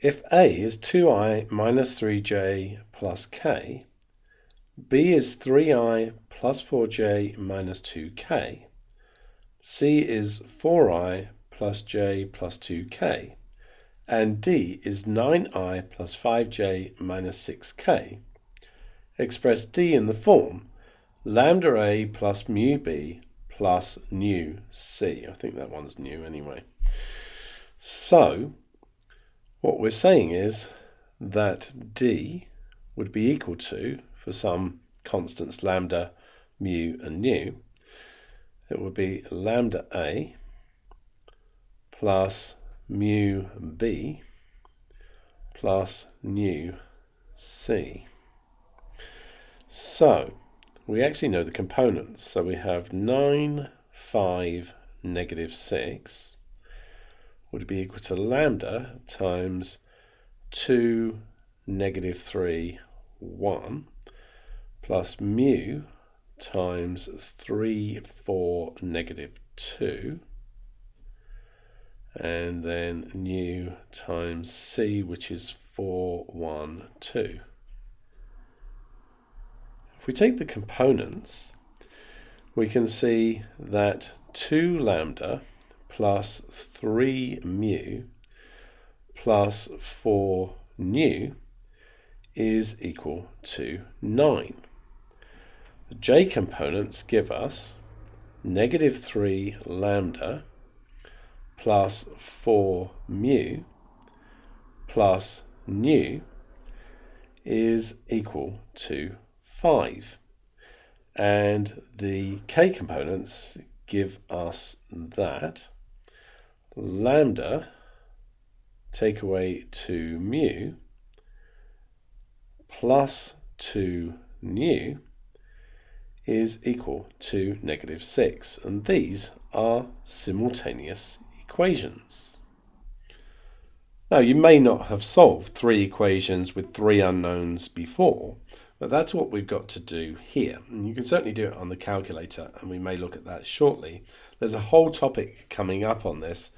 if A is 2i minus 3j plus k, B is 3i plus 4j minus 2k, C is 4i plus j plus 2k, and D is 9i plus 5j minus 6k, express D in the form lambda A plus mu B plus nu C. I think that one's new anyway. So what we're saying is that D would be equal to, for some constants lambda, mu and nu, it would be lambda A plus mu B plus nu C. So we actually know the components. So we have 9, 5, negative 6 would be equal to lambda times 2, negative 3, 1 plus mu times 3, 4, negative 2, and then nu times C, which is 4, 1, 2. If we take the components, we can see that 2 lambda plus 3 mu plus 4 nu is equal to 9. The j components give us negative 3 lambda plus 4 mu plus nu is equal to 5. And the k components give us that lambda take away 2 mu plus 2 nu is equal to negative 6. And these are simultaneous equations. Now, you may not have solved 3 equations with 3 unknowns before, but that's what we've got to do here. And you can certainly do it on the calculator, and we may look at that shortly. There's a whole topic coming up on this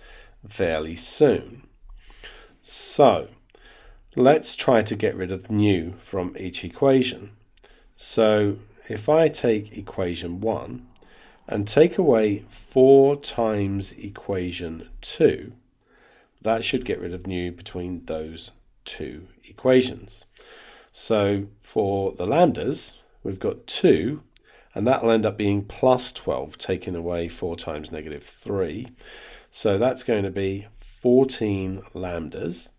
fairly soon. So let's try to get rid of nu from each equation. So if I take equation 1 and take away 4 times equation 2, that should get rid of nu between those 2 equations. So for the lambdas, we've got 2, and that will end up being plus 12, taking away 4 times negative 3. So that's going to be 14 lambdas.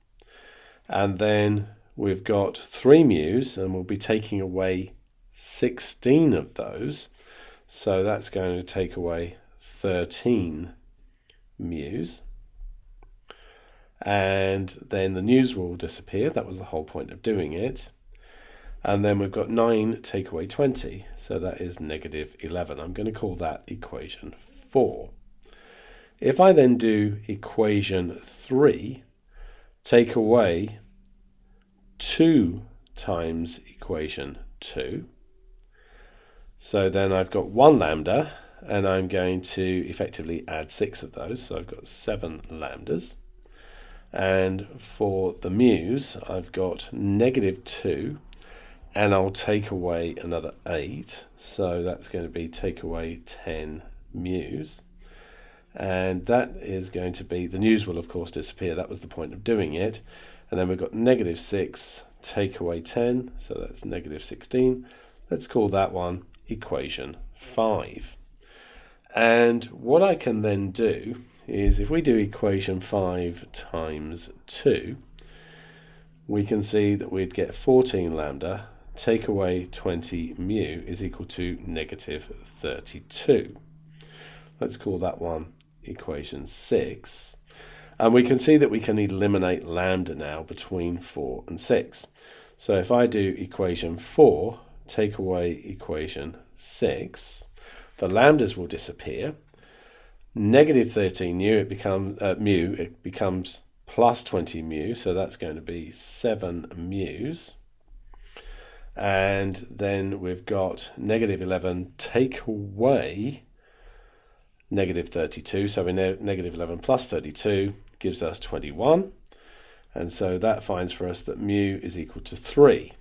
And then we've got 3 mu's, and we'll be taking away 16 of those. So that's going to take away 13 mu's. And then the nu's will disappear. That was the whole point of doing it. And then we've got 9 take away 20. So that is negative 11. I'm going to call that equation 4. If I then do equation 3, take away 2 times equation 2. So then I've got 1 lambda, and I'm going to effectively add 6 of those. So I've got 7 lambdas. And for the mu's, I've got negative 2, and I'll take away another 8. So that's going to be take away 10 mu's. And that is going to be, the nu's will of course disappear. That was the point of doing it. And then we've got negative 6, take away 10. So that's negative 16. Let's call that one equation 5. And what I can then do is, if we do equation 5 times 2, we can see that we'd get 14 lambda, take away 20 mu is equal to negative 32. Let's call that one equation 6. And we can see that we can eliminate lambda now between 4 and 6. So if I do equation 4, take away equation 6, the lambdas will disappear. Negative 13 mu, it becomes plus 20 mu, so that's going to be 7 mu's. And then we've got negative 11 take away negative 32, so we know negative 11 plus 32 gives us 21. And so that finds for us that mu is equal to 3.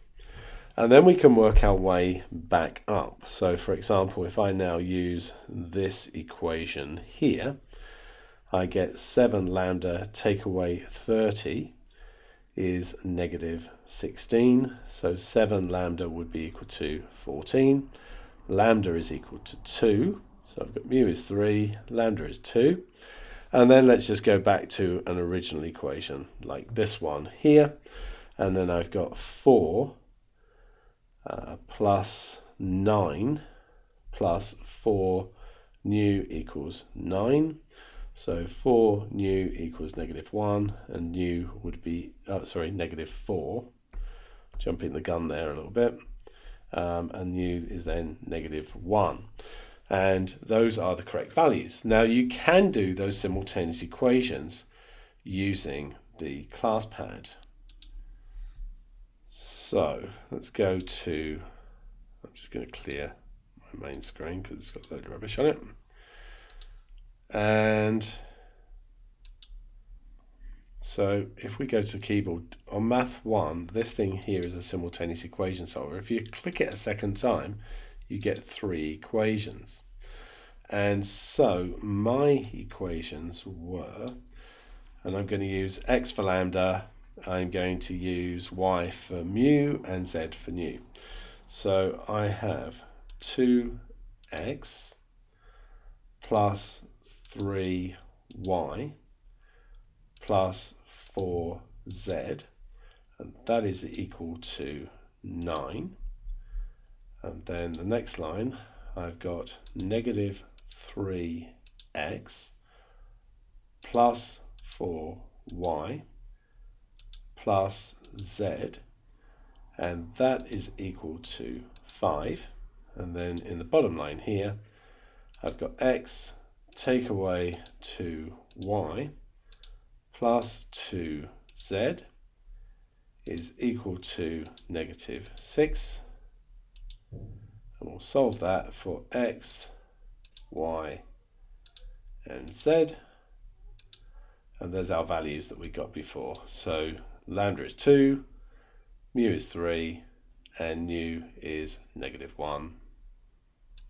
And then we can work our way back up. So for example, if I now use this equation here, I get 7 lambda take away 30 is negative 16. So 7 lambda would be equal to 14. Lambda is equal to 2. So I've got mu is 3, lambda is 2. And then let's just go back to an original equation like this one here. And then I've got 4 plus 9 plus 4 nu equals 9. So 4 nu equals negative 1, and nu would be, negative 4. Jumping the gun there a little bit. And nu is then negative 1. And those are the correct values. Now you can do those simultaneous equations using the ClassPad. So let's go to, I'm just going to clear my main screen because it's got a load of rubbish on it. And so if we go to the keyboard, on Math 1, this thing here is a simultaneous equation solver. If you click it a second time, you get 3 equations. And so my equations were, and I'm going to use x for lambda, I'm going to use y for mu and z for nu. So I have 2x plus 3y plus 4z, and that is equal to 9. And then the next line, I've got negative 3x plus 4y plus z, and that is equal to 5. And then in the bottom line here, I've got x take away 2y plus 2z is equal to negative 6. And we'll solve that for x, y, and z. And there's our values that we got before. So lambda is 2, mu is 3, and nu is negative 1.